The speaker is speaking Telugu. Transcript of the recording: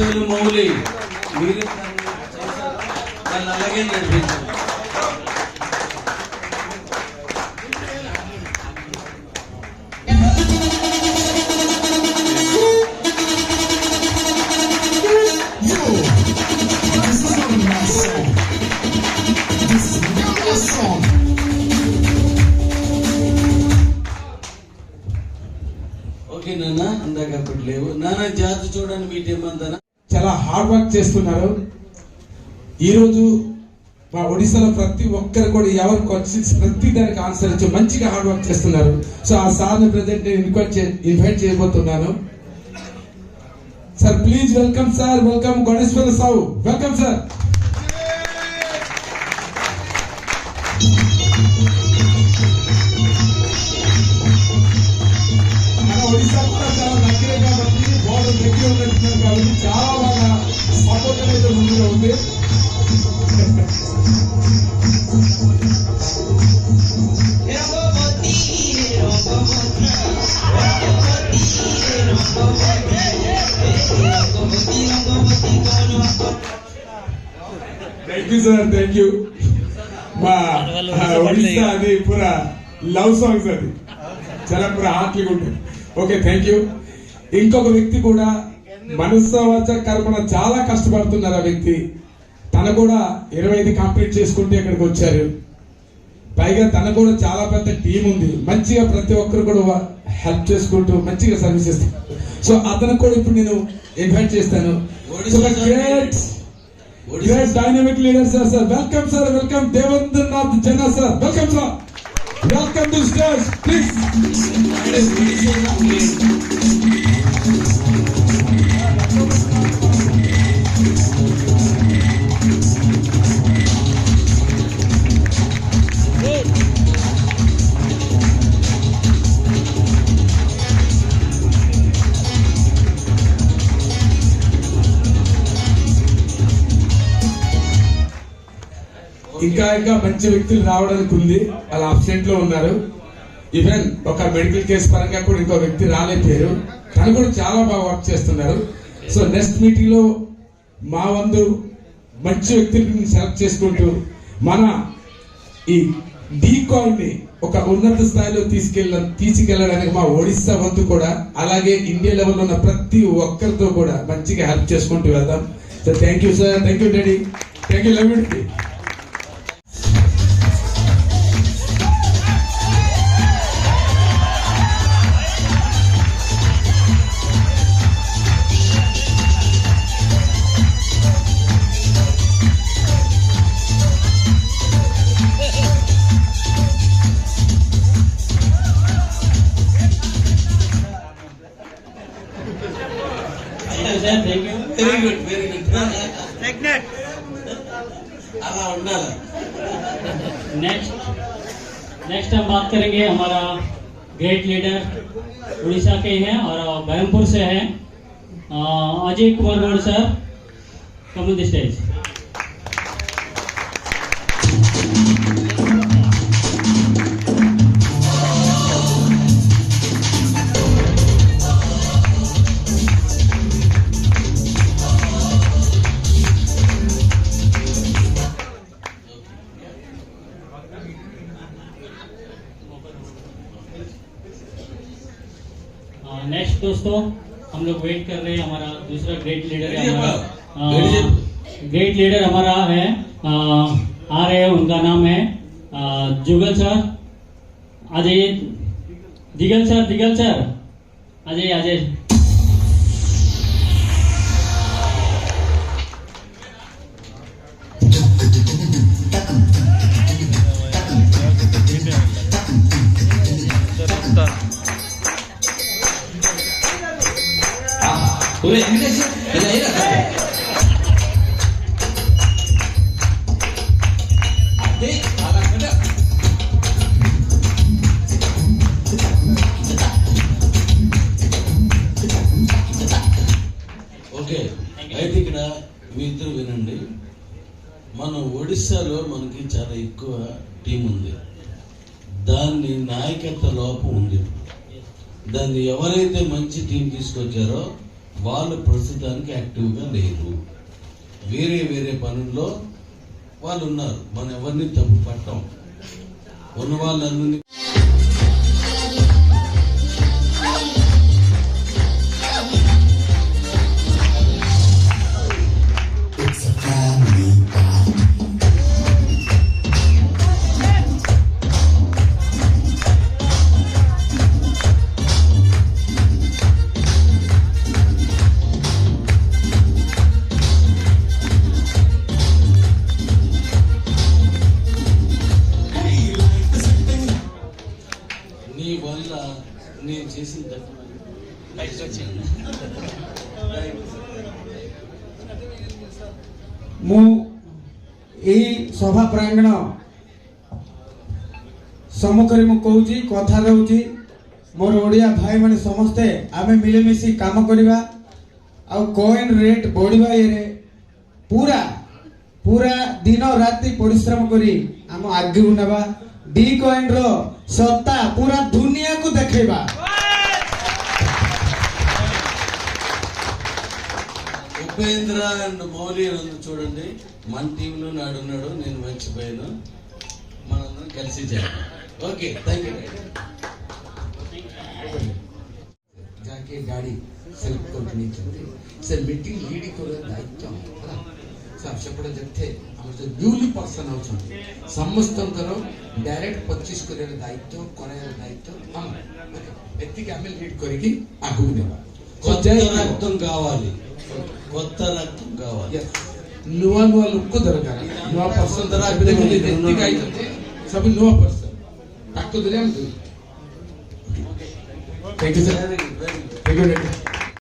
అధ్యక్షులు మౌలి మీరు వాళ్ళు అలాగే నడిపించారు. ఓకే నాన్న, ఇందాక అప్పుడు లేవు నాన్న. జాతి చూడండి మీ టీం అంతా చాలా హార్డ్ వర్క్ చేస్తున్నారు. ఈరోజు మా ఒడిశాలో ప్రతి ఒక్కరు కూడా ఎవరు క్వశ్చన్స్ ప్రతి దానికి ఆన్సర్ ఇచ్చి మంచిగా హార్డ్ వర్క్ చేస్తున్నారు. సో ఆ సార్ని ప్రజెంట్ నేను ఇన్వైట్ చేయబోతున్నాను. Sir please welcome sir, welcome Ganeshwara సావు, వెల్కమ్ సార్. మన ఒడిశా కూడా చాలా దగ్గరే కాబట్టి బోర్డర్ దగ్గర ఉన్నట్టున్నారు కాబట్టి చాలా బాగా సపోర్ట్ అనేది ముందుగా ఉంది. Thank you sir, thank you. మా ఒడిశా అది పూరా లవ్ సాంగ్స్, అది చాలా పూరా హార్ట్లీగా ఉంటుంది. Okay, thank you. ఇంకొక వ్యక్తి కూడా మనస్సవాచ కర్మన చాలా కష్టపడుతున్నారు. ఆ వ్యక్తి తన కూడా 25 కంప్లీట్ చేసుకుంటే ఇక్కడికి వచ్చారు. పైగా తన కూడా చాలా పెద్ద టీం ఉంది. మంచిగా ప్రతి ఒక్కరు కూడా హెల్ప్ చేసుకుంటూ మంచిగా సర్వీస్ చేస్తారు. సో అతను కూడా ఇప్పుడు నేను ఇన్వైట్ చేస్తాను. Great dynamic leader sir. Sir welcome sir, welcome Devendranath Jana sir, welcome sir, welcome to stage please. ఇంకా ఇంకా మంచి వ్యక్తులు రావడానికి ఉంది. వాళ్ళు అబ్సెంట్ లో ఉన్నారు. ఈవెన్ ఒక మెడికల్ కేసు పరంగా కూడా ఇంకో వ్యక్తి రాలేకపోయారు. తను కూడా చాలా బాగా వర్క్ చేస్తున్నారు. సో నెక్స్ట్ మీటింగ్ లో మా వంతు మంచి వ్యక్తులను సెలెక్ట్ చేసుకుంటూ మన ఈ డీకాయిన్ ని ఒక ఉన్నత స్థాయిలో తీసుకెళ్ళడానికి మా ఒడిశా వంతు కూడా, అలాగే ఇండియా లెవెల్లో ఉన్న ప్రతి ఒక్కరితో కూడా మంచిగా హెల్ప్ చేసుకుంటూ వెళ్దాం. So thank you sir, thank you daddy, thank you love you. Very good, very good. అలా ఉండాలి. नेक्स्ट हम बात करेंगे हमारा ग्रेट लीडर उड़ीसा के हैं और बहरमपुर से हैं, Ajay Kumar Gaud sir, come on the stage. Next दोस्तों हम लोग वेट कर रहे हैं, हमारा दूसरा ग्रेट लीडर है, ग्रेट लीडर हमारा है, आ रहे हैं, उनका नाम है Jugal sir, Ajay Digal sir, Ajay. Okay, అయితే ఇక్కడ మీ ఇద్దరు వినండి. మన ఒడిశాలో మనకి చాలా ఎక్కువ టీం ఉంది. దాన్ని నాయకత్వ లోపం ఉంది. దాన్ని ఎవరైతే మంచి టీం తీసుకొచ్చారో వాళ్ళు ప్రస్తుతానికి యాక్టివ్గా లేరు, వేరే వేరే పనుల్లో వాళ్ళు ఉన్నారు. మనం ఎవరిని తప్పు పట్టం, ఉన్న వాళ్ళందరినీ. నీ వల్ల నేను చేసిన తప్పు బయటకు వచ్చాను. ମୁଁ ଏହି ସଭା ପ୍ରାଙ୍ଗଣ ସମ୍ମୁଖରେ ମୁଁ କହୁଛି, କଥା ଦେଉଛି, ମୋର ଓଡ଼ିଆ ଭାଇମାନେ ସମସ୍ତେ ଆମେ ମିଳିମିଶି କାମ କରିବା ଆଉ କଏନ୍ ରେଟ୍ ବଢ଼ିବା ଇଏରେ ପୁରା ପୁରା ଦିନ ରାତି ପରିଶ୍ରମ କରି ଆମ ଆଗକୁ ନେବା। ଡି କଏନ୍ର ସତ୍ତା ପୁରା ଦୁନିଆକୁ ଦେଖେଇବା। ఉపేంద్ర అండ్ మౌలి అని చూడండి, మన టీంలో నాడున్నాడు, నేను మర్చిపోయాను. మనందరం కలిసి చేద్దాం. Okay, thank you. ଯାହାକି ଗାଡ଼ି ସେଲ୍ଫ କରିନେଇଛନ୍ତି, ସେ ମିଟିଂ ଲିଡ୍ କରିବା ଦାୟିତ୍ୱ ହେଲା। ସେପଟେ ଯେତେ ଆମର ଯୋଉ ନ୍ୟୁଲି ପର୍ସନ୍ ଅଛନ୍ତି ସମସ୍ତଙ୍କର ଡାଇରେକ୍ଟ 25 କରିବାର ଦାୟିତ୍ୱ, କରାଇବାର ଦାୟିତ୍ୱ ଆମର। ଏତିକି ଆମେ ଲିଡ୍ କରିକି ଆଗକୁ ନେବା। కొత్త రక్తం కావాలి, కొత్త రక్తం కావాలి, ନୂଆ ନୂଆ ଲୋକ ଦରକାର, ନୂଆ ପର୍ସନ୍ ଦ୍ୱାରା ଏବେ ଦେଖନ୍ତୁ ଯେତିକି ଆଇଛନ୍ତି ସବୁ ନୂଆ ପର୍ସନ୍, ତାକୁ ଦେଲେ ଆମେ thank you sir, very good, very good. Thank you.